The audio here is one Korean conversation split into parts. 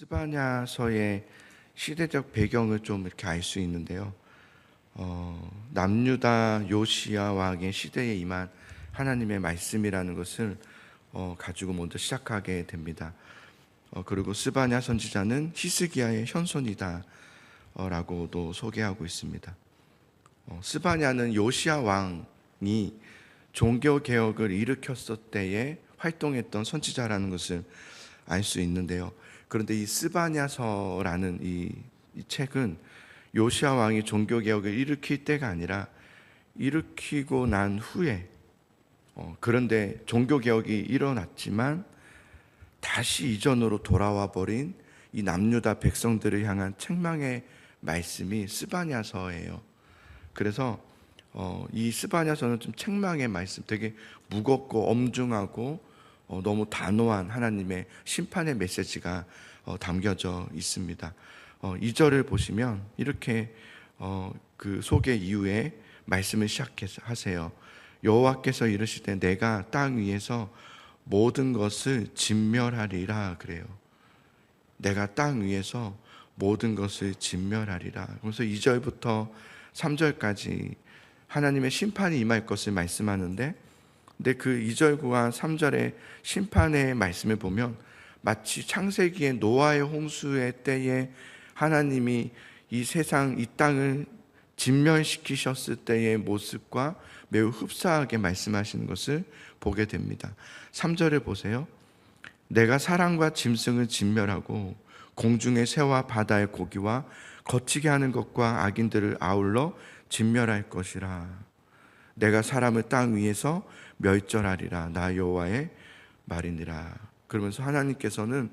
스바냐서의 시대적 배경을 좀 이렇게 알 수 있는데요. 남유다 요시야 왕의 시대에 임한 하나님의 말씀이라는 것을 가지고 먼저 시작하게 됩니다. 그리고 스바냐 선지자는 히스기야의 현손이다 라고도 소개하고 있습니다. 스바냐는 요시야 왕이 종교 개혁을 일으켰을 때에 활동했던 선지자라는 것을 알 수 있는데요. 그런데 이 스바냐서라는 이 책은 요시야 왕이 종교 개혁을 일으킬 때가 아니라 일으키고 난 후에, 그런데 종교 개혁이 일어났지만 다시 이전으로 돌아와 버린 이 남유다 백성들을 향한 책망의 말씀이 스바냐서예요. 그래서 이 스바냐서는 좀 책망의 말씀, 되게 무겁고 엄중하고 너무 단호한 하나님의 심판의 메시지가 담겨져 있습니다. 2절을 보시면 이렇게 그 소개 이후에 말씀을 시작하세요. 여호와께서 이르시되 내가 땅 위에서 모든 것을 진멸하리라 그래요. 내가 땅 위에서 모든 것을 진멸하리라. 그래서 2절부터 3절까지 하나님의 심판이 임할 것을 말씀하는데, 근데 그 2절과 3절의 심판의 말씀을 보면 마치 창세기의 노아의 홍수의 때에 하나님이 이 세상, 이 땅을 진멸시키셨을 때의 모습과 매우 흡사하게 말씀하시는 것을 보게 됩니다. 3절을 보세요. 내가 사람과 짐승을 진멸하고 공중의 새와 바다의 고기와 거치게 하는 것과 악인들을 아울러 진멸할 것이라. 내가 사람을 땅 위에서 멸절하리라. 나 여호와의 말이니라. 그러면서 하나님께서는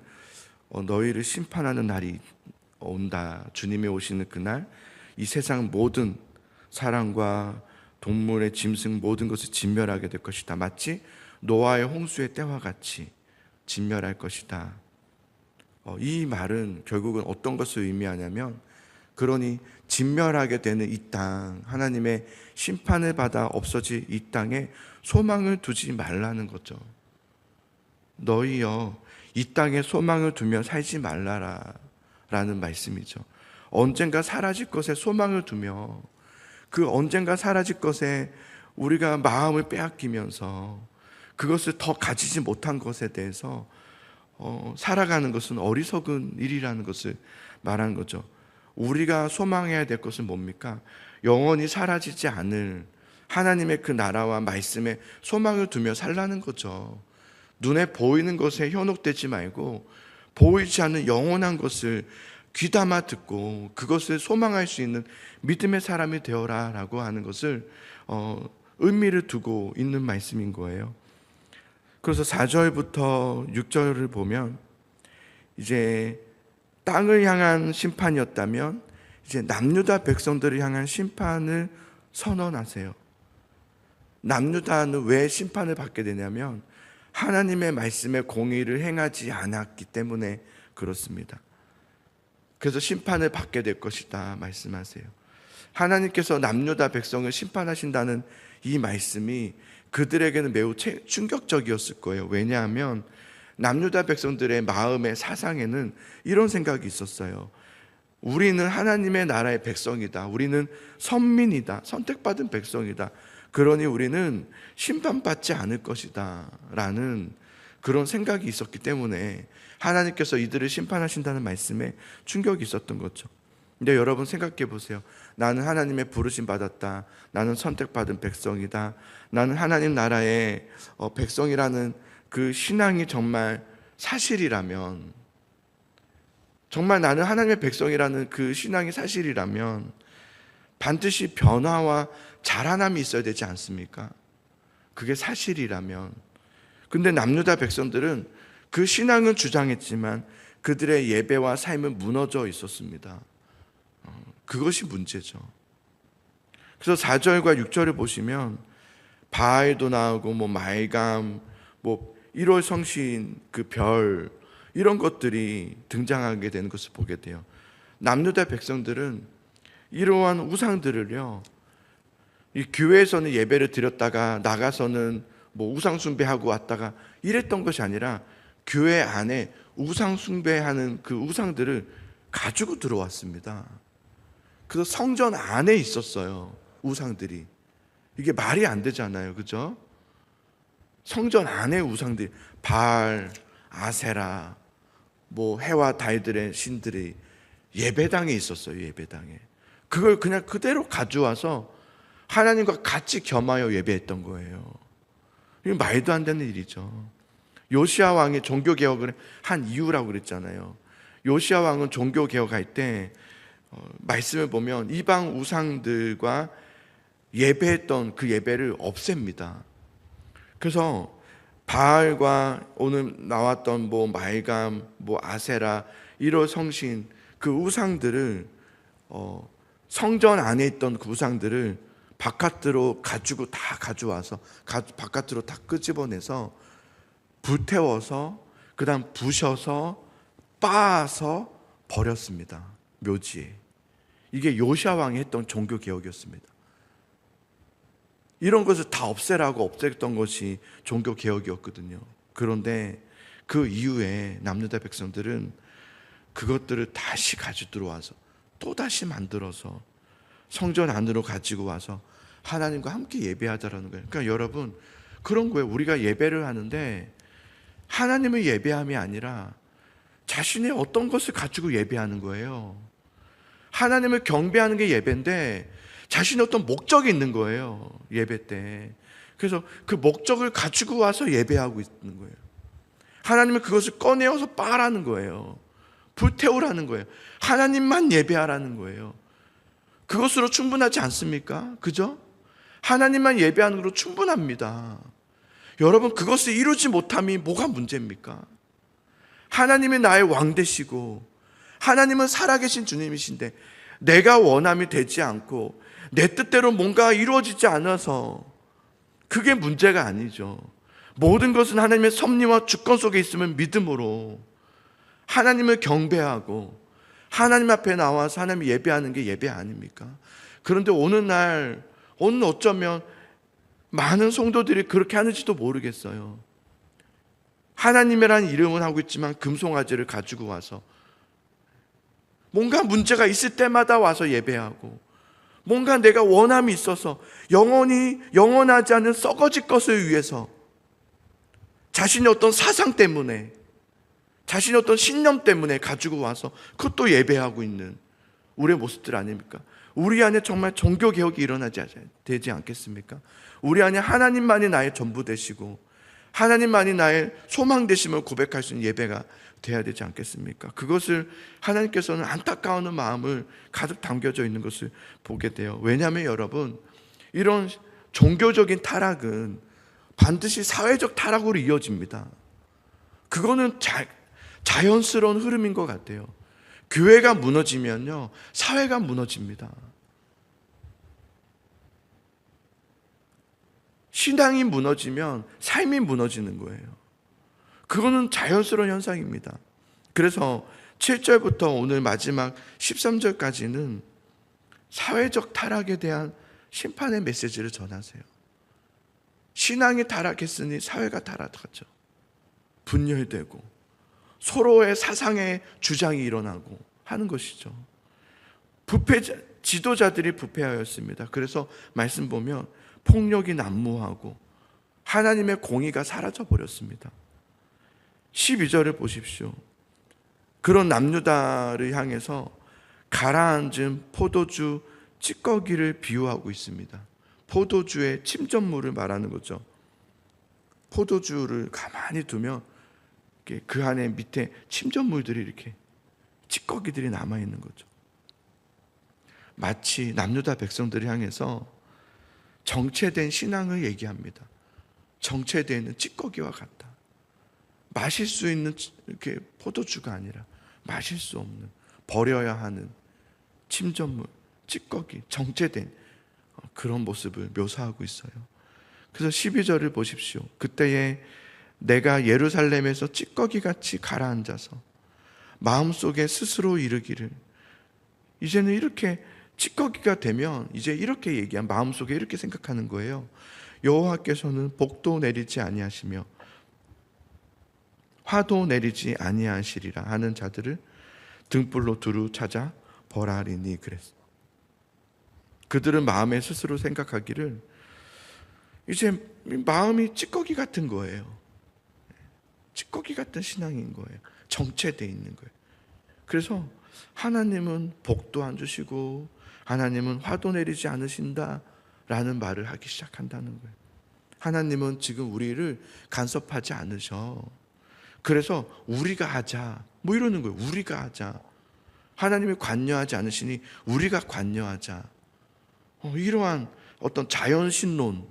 너희를 심판하는 날이 온다. 주님이 오시는 그날 이 세상 모든 사람과 동물의 짐승 모든 것을 진멸하게 될 것이다. 마치 노아의 홍수의 때와 같이 진멸할 것이다. 이 말은 결국은 어떤 것을 의미하냐면, 그러니 진멸하게 되는 이 땅, 하나님의 심판을 받아 없어질 이 땅에 소망을 두지 말라는 거죠. 너희여 이 땅에 소망을 두며 살지 말라라 라는 말씀이죠. 언젠가 사라질 것에 소망을 두며 그 언젠가 사라질 것에 우리가 마음을 빼앗기면서 그것을 더 가지지 못한 것에 대해서 살아가는 것은 어리석은 일이라는 것을 말하는 거죠. 우리가 소망해야 될 것은 뭡니까? 영원히 사라지지 않을 하나님의 그 나라와 말씀에 소망을 두며 살라는 거죠. 눈에 보이는 것에 현혹되지 말고 보이지 않는 영원한 것을 귀담아 듣고 그것을 소망할 수 있는 믿음의 사람이 되어라 라고 하는 것을 의미를 두고 있는 말씀인 거예요. 그래서 4절부터 6절을 보면 이제 땅을 향한 심판이었다면 이제 남유다 백성들을 향한 심판을 선언하세요. 남유다는 왜 심판을 받게 되냐면 하나님의 말씀에 공의를 행하지 않았기 때문에 그렇습니다. 그래서 심판을 받게 될 것이다 말씀하세요. 하나님께서 남유다 백성을 심판하신다는 이 말씀이 그들에게는 매우 충격적이었을 거예요. 왜냐하면 남유다 백성들의 마음의 사상에는 이런 생각이 있었어요. 우리는 하나님의 나라의 백성이다. 우리는 선민이다. 선택받은 백성이다. 그러니 우리는 심판받지 않을 것이다 라는 그런 생각이 있었기 때문에 하나님께서 이들을 심판하신다는 말씀에 충격이 있었던 거죠. 근데 여러분 생각해 보세요. 나는 하나님의 부르심 받았다. 나는 선택받은 백성이다. 나는 하나님 나라의 백성이라는 그 신앙이 정말 사실이라면, 정말 나는 하나님의 백성이라는 그 신앙이 사실이라면 반드시 변화와 자라남이 있어야 되지 않습니까? 그게 사실이라면. 근데 남유다 백성들은 그 신앙은 주장했지만 그들의 예배와 삶은 무너져 있었습니다. 그것이 문제죠. 그래서 4절과 6절을 보시면 바알도 나오고 말감, 1월 성신 그 별, 이런 것들이 등장하게 되는 것을 보게 돼요. 남유다 백성들은 이러한 우상들을요, 이 교회에서는 예배를 드렸다가 나가서는 우상 숭배하고 왔다가 이랬던 것이 아니라 교회 안에 우상 숭배하는 그 우상들을 가지고 들어왔습니다. 그래서 성전 안에 있었어요. 우상들이. 이게 말이 안 되잖아요. 그죠? 성전 안에 우상들이, 바알, 아세라, 뭐 해와 달들의 신들이 예배당에 있었어요. 예배당에. 그걸 그냥 그대로 가져와서 하나님과 같이 겸하여 예배했던 거예요. 이게 말도 안 되는 일이죠. 요시야 왕이 종교개혁을 한 이유라고 그랬잖아요. 요시야 왕은 종교개혁할 때 말씀을 보면 이방 우상들과 예배했던 그 예배를 없앱니다. 그래서 바알과 오늘 나왔던 뭐 말감, 뭐 아세라, 이런 성신, 그 우상들을 성전 안에 있던 그 우상들을 바깥으로 다 가져와서 바깥으로 다 끄집어내서 불태워서 그 다음 부셔서 빻아서 버렸습니다. 묘지에. 이게 요시야 왕이 했던 종교개혁이었습니다. 이런 것을 다 없애라고 없앴던 것이 종교개혁이었거든요. 그런데 그 이후에 남유다 백성들은 그것들을 다시 가지고 들어와서 또다시 만들어서 성전 안으로 가지고 와서 하나님과 함께 예배하자라는 거예요. 그러니까 여러분, 그런 거예요. 우리가 예배를 하는데 하나님을 예배함이 아니라 자신의 어떤 것을 가지고 예배하는 거예요. 하나님을 경배하는 게 예배인데 자신의 어떤 목적이 있는 거예요. 예배 때. 그래서 그 목적을 가지고 와서 예배하고 있는 거예요. 하나님은 그것을 꺼내어서 빠라는 거예요. 불태우라는 거예요. 하나님만 예배하라는 거예요. 그것으로 충분하지 않습니까? 그죠? 하나님만 예배하는 것으로 충분합니다. 여러분, 그것을 이루지 못함이 뭐가 문제입니까? 하나님이 나의 왕 되시고 하나님은 살아계신 주님이신데 내가 원함이 되지 않고 내 뜻대로 뭔가 이루어지지 않아서 그게 문제가 아니죠. 모든 것은 하나님의 섭리와 주권 속에 있으면 믿음으로 하나님을 경배하고 하나님 앞에 나와서 하나님 예배하는 게 예배 아닙니까? 그런데 오늘 어쩌면 많은 성도들이 그렇게 하는지도 모르겠어요. 하나님이라는 이름은 하고 있지만 금송아지를 가지고 와서 뭔가 문제가 있을 때마다 와서 예배하고 뭔가 내가 원함이 있어서 영원하지 않은 썩어질 것을 위해서 자신의 어떤 사상 때문에 자신의 어떤 신념 때문에 가지고 와서 그것도 예배하고 있는 우리의 모습들 아닙니까? 우리 안에 정말 종교개혁이 일어나지 되지 않겠습니까? 우리 안에 하나님만이 나의 전부 되시고 하나님만이 나의 소망 되심을 고백할 수 있는 예배가 돼야 되지 않겠습니까? 그것을 하나님께서는 안타까워하는 마음을 가득 담겨져 있는 것을 보게 돼요. 왜냐하면 여러분, 이런 종교적인 타락은 반드시 사회적 타락으로 이어집니다. 그거는 자연스러운 흐름인 것 같아요. 교회가 무너지면요, 사회가 무너집니다. 신앙이 무너지면 삶이 무너지는 거예요. 그거는 자연스러운 현상입니다. 그래서 7절부터 오늘 마지막 13절까지는 사회적 타락에 대한 심판의 메시지를 전하세요. 신앙이 타락했으니 사회가 타락하죠. 분열되고 서로의 사상의 주장이 일어나고 하는 것이죠. 지도자들이 부패하였습니다. 그래서 말씀 보면 폭력이 난무하고 하나님의 공의가 사라져 버렸습니다. 12절을 보십시오. 그런 남유다를 향해서 가라앉은 포도주 찌꺼기를 비유하고 있습니다. 포도주의 침전물을 말하는 거죠. 포도주를 가만히 두면 그 안에 밑에 침전물들이 이렇게 찌꺼기들이 남아있는 거죠. 마치 남유다 백성들을 향해서 정체된 신앙을 얘기합니다. 정체되는 찌꺼기와 같다. 마실 수 있는 이렇게 포도주가 아니라 마실 수 없는, 버려야 하는 침전물, 찌꺼기, 정체된 그런 모습을 묘사하고 있어요. 그래서 12절을 보십시오. 그때에 내가 예루살렘에서 찌꺼기같이 가라앉아서 마음속에 스스로 이르기를, 이제는 이렇게 찌꺼기가 되면 이제 이렇게 마음속에 이렇게 생각하는 거예요. 여호와께서는 복도 내리지 아니하시며 화도 내리지 아니하시리라 하는 자들을 등불로 두루 찾아 벌하리니 그랬어. 그들은 마음에 스스로 생각하기를 이제 마음이 찌꺼기 같은 거예요. 찌꺼기 같은 신앙인 거예요. 정체되어 있는 거예요. 그래서 하나님은 복도 안 주시고 하나님은 화도 내리지 않으신다 라는 말을 하기 시작한다는 거예요. 하나님은 지금 우리를 간섭하지 않으셔. 그래서 우리가 하자 뭐 이러는 거예요. 우리가 하자. 하나님이 관여하지 않으시니 우리가 관여하자. 이러한 어떤 자연신론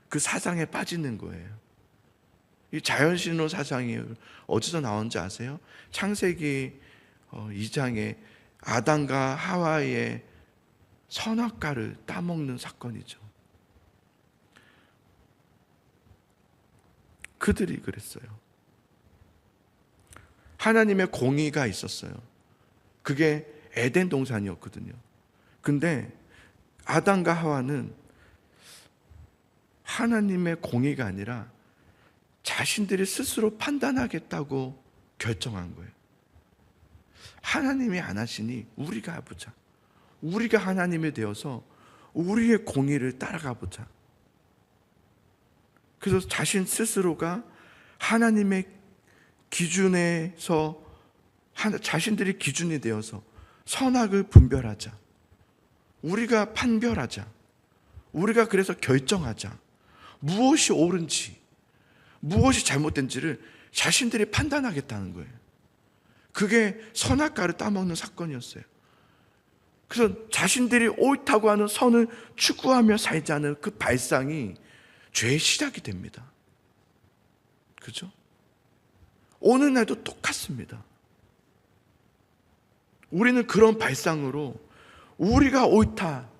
그 사상에 빠지는 거예요. 이 자연신론 사상이 어디서 나온지 아세요? 창세기 2장에 아담과 하와의 선악과를 따먹는 사건이죠. 그들이 그랬어요. 하나님의 공의가 있었어요. 그게 에덴 동산이었거든요. 근데 아담과 하와는 하나님의 공의가 아니라 자신들이 스스로 판단하겠다고 결정한 거예요. 하나님이 안 하시니 우리가 해보자. 우리가 하나님이 되어서 우리의 공의를 따라가 보자. 그래서 자신 스스로가 하나님의 기준에서 자신들이 기준이 되어서 선악을 분별하자. 우리가 판별하자. 우리가 그래서 결정하자. 무엇이 옳은지, 무엇이 잘못된지를 자신들이 판단하겠다는 거예요. 그게 선악과를 따먹는 사건이었어요. 그래서 자신들이 옳다고 하는 선을 추구하며 살자는 그 발상이 죄의 시작이 됩니다. 그죠? 오늘날도 똑같습니다. 우리는 그런 발상으로 우리가 옳다,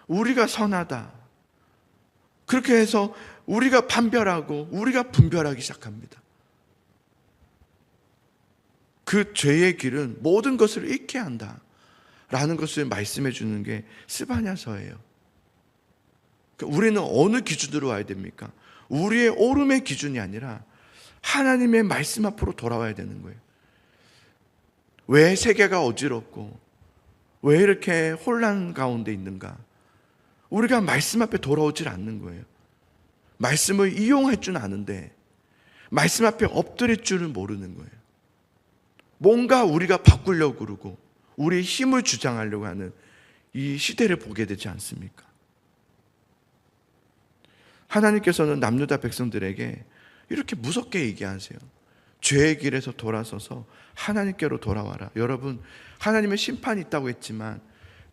우리가 선하다, 그렇게 해서 우리가 판별하고 우리가 분별하기 시작합니다. 그 죄의 길은 모든 것을 잃게 한다 라는 것을 말씀해 주는 게 스바냐서예요. 우리는 어느 기준으로 와야 됩니까? 우리의 옳음의 기준이 아니라 하나님의 말씀 앞으로 돌아와야 되는 거예요. 왜 세계가 어지럽고 왜 이렇게 혼란 가운데 있는가? 우리가 말씀 앞에 돌아오질 않는 거예요. 말씀을 이용할 줄 아는데 말씀 앞에 엎드릴 줄은 모르는 거예요. 뭔가 우리가 바꾸려고 그러고 우리의 힘을 주장하려고 하는 이 시대를 보게 되지 않습니까? 하나님께서는 남유다 백성들에게 이렇게 무섭게 얘기하세요. 죄의 길에서 돌아서서 하나님께로 돌아와라. 여러분, 하나님의 심판이 있다고 했지만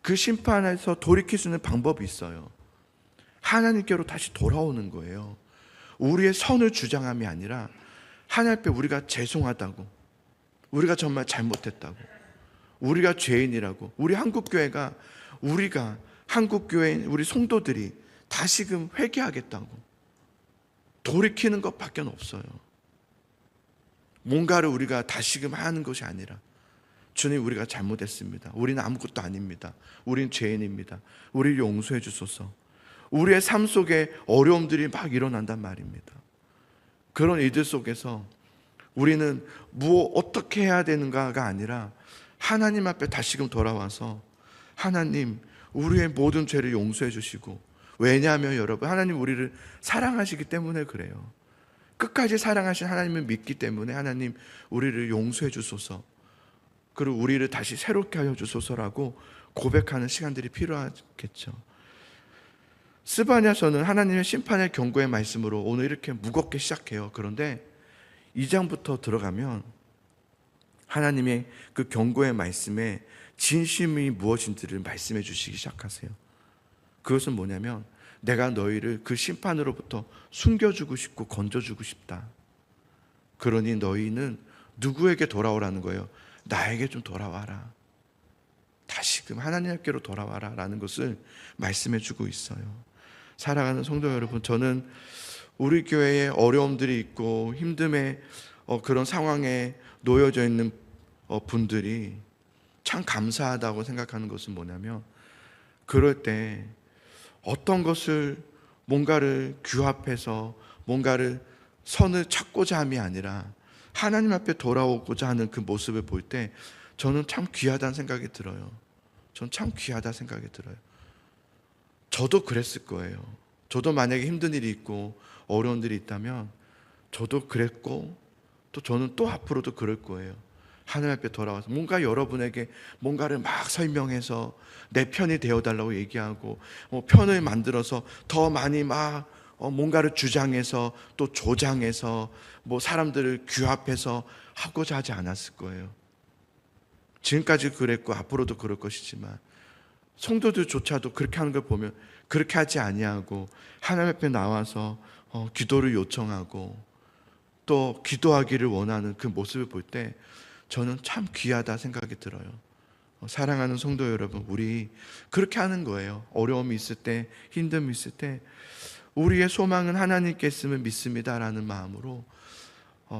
그 심판에서 돌이킬 수 있는 방법이 있어요. 하나님께로 다시 돌아오는 거예요. 우리의 선을 주장함이 아니라 하나님 앞에 우리가 죄송하다고, 우리가 정말 잘못했다고, 우리가 죄인이라고, 우리 한국교회가 한국교회 우리 성도들이 다시금 회개하겠다고 돌이키는 것밖에 없어요. 뭔가를 우리가 다시금 하는 것이 아니라 주님, 우리가 잘못했습니다. 우리는 아무것도 아닙니다. 우리는 죄인입니다. 우리를 용서해 주소서. 우리의 삶 속에 어려움들이 막 일어난단 말입니다. 그런 일들 속에서 우리는 어떻게 해야 되는가가 아니라 하나님 앞에 다시금 돌아와서 하나님, 우리의 모든 죄를 용서해 주시고, 왜냐하면 여러분, 하나님 우리를 사랑하시기 때문에 그래요. 끝까지 사랑하신 하나님을 믿기 때문에 하나님 우리를 용서해 주소서, 그리고 우리를 다시 새롭게 하여 주소서라고 고백하는 시간들이 필요하겠죠. 스바냐서는 하나님의 심판의 경고의 말씀으로 오늘 이렇게 무겁게 시작해요. 그런데 2장부터 들어가면 하나님의 그 경고의 말씀에 진심이 무엇인지를 말씀해 주시기 시작하세요. 그것은 뭐냐면 내가 너희를 그 심판으로부터 숨겨주고 싶고 건져주고 싶다. 그러니 너희는 누구에게 돌아오라는 거예요? 나에게 좀 돌아와라. 다시금 하나님께로 돌아와라 라는 것을 말씀해 주고 있어요. 사랑하는 성도 여러분, 저는 우리 교회에 어려움들이 있고 힘듦의 그런 상황에 놓여져 있는 분들이 참 감사하다고 생각하는 것은 뭐냐면, 그럴 때 어떤 것을 뭔가를 규합해서 뭔가를 선을 찾고자 함이 아니라 하나님 앞에 돌아오고자 하는 그 모습을 볼 때 저는 참 귀하다는 생각이 들어요. 저는 참 귀하다 생각이 들어요. 저도 그랬을 거예요. 저도 만약에 힘든 일이 있고 어려운 일이 있다면 저도 그랬고, 또 저는 또 앞으로도 그럴 거예요. 하나님 앞에 돌아와서 뭔가 여러분에게 뭔가를 막 설명해서 내 편이 되어달라고 얘기하고 편을 만들어서 더 많이 막 뭔가를 주장해서 또 조장해서 사람들을 규합해서 하고자 하지 않았을 거예요. 지금까지 그랬고 앞으로도 그럴 것이지만 성도들조차도 그렇게 하는 걸 보면 그렇게 하지 아니하고 하나님 앞에 나와서 기도를 요청하고 또 기도하기를 원하는 그 모습을 볼 때 저는 참 귀하다 생각이 들어요. 사랑하는 성도 여러분, 우리 그렇게 하는 거예요. 어려움이 있을 때, 힘듦이 있을 때 우리의 소망은 하나님께 있음을 믿습니다라는 마음으로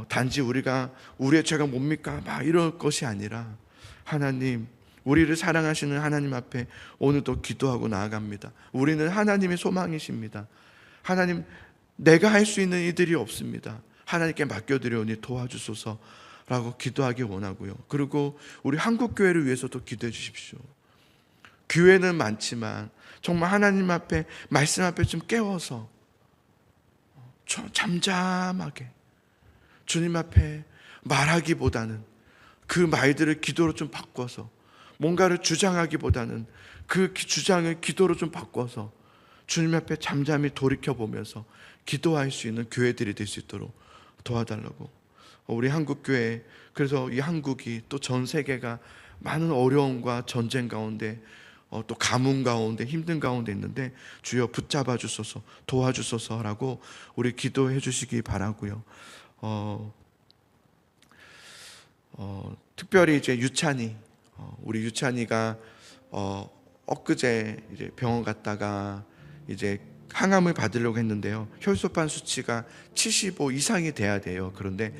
단지 우리가 우리의 죄가 뭡니까? 막 이럴 것이 아니라 하나님, 우리를 사랑하시는 하나님 앞에 오늘도 기도하고 나아갑니다. 우리는 하나님의 소망이십니다. 하나님, 내가 할 수 있는 이들이 없습니다. 하나님께 맡겨드려오니 도와주소서라고 기도하기 원하고요. 그리고 우리 한국교회를 위해서도 기도해 주십시오. 교회는 많지만 정말 하나님 앞에, 말씀 앞에 좀 깨워서 잠잠하게 주님 앞에 말하기보다는 그 말들을 기도로 좀 바꿔서, 뭔가를 주장하기보다는 그 주장을 기도로 좀 바꿔서 주님 앞에 잠잠히 돌이켜보면서 기도할 수 있는 교회들이 될 수 있도록 도와달라고. 우리 한국교회, 그래서 이 한국이 또 전 세계가 많은 어려움과 전쟁 가운데 또 가뭄 가운데 힘든 가운데 있는데 주여 붙잡아 주소서, 도와주소서라고 우리 기도해 주시기 바라고요. 특별히 이제 유찬이, 우리 유찬이가 엊그제 이제 병원 갔다가 이제 항암을 받으려고 했는데요. 혈소판 수치가 75 이상이 돼야 돼요. 그런데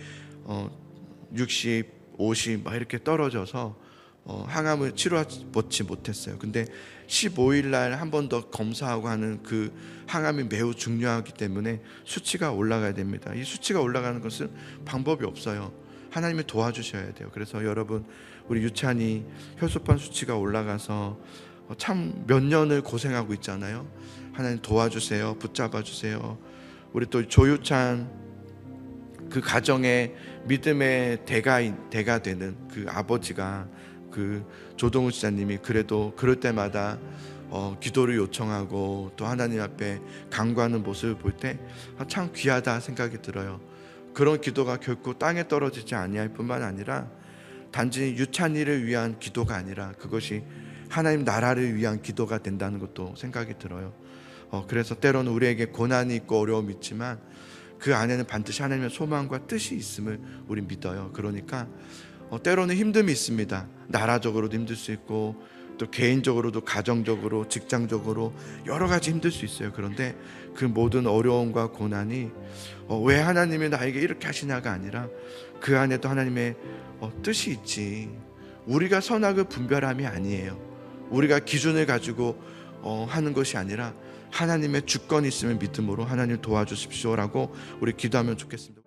60, 50 막 이렇게 떨어져서 항암을 치료받지 못했어요. 근데 15일 날 한 번 더 검사하고 하는 그 항암이 매우 중요하기 때문에 수치가 올라가야 됩니다. 이 수치가 올라가는 것은 방법이 없어요. 하나님이 도와주셔야 돼요. 그래서 여러분, 우리 유찬이 혈소판 수치가 올라가서 참 몇 년을 고생하고 있잖아요. 하나님 도와주세요. 붙잡아 주세요. 우리 또 조유찬, 그 가정의 믿음의 대가 되는 그 아버지가, 그 조동우 지사님이 그래도 그럴 때마다 기도를 요청하고 또 하나님 앞에 간구하는 모습을 볼 때 참 귀하다 생각이 들어요. 그런 기도가 결코 땅에 떨어지지 아니할 뿐만 아니라 단지 유찬이를 위한 기도가 아니라 그것이 하나님 나라를 위한 기도가 된다는 것도 생각이 들어요. 그래서 때로는 우리에게 고난이 있고 어려움이 있지만 그 안에는 반드시 하나님의 소망과 뜻이 있음을 우리 믿어요. 그러니까 때로는 힘듦이 있습니다. 나라적으로도 힘들 수 있고 또 개인적으로도, 가정적으로, 직장적으로 여러 가지 힘들 수 있어요. 그런데 그 모든 어려움과 고난이 왜 하나님이 나에게 이렇게 하시냐가 아니라 그 안에도 하나님의 뜻이 있지. 우리가 선악을 분별함이 아니에요. 우리가 기준을 가지고 하는 것이 아니라 하나님의 주권이 있음을 믿음으로 하나님 도와주십시오라고 우리 기도하면 좋겠습니다.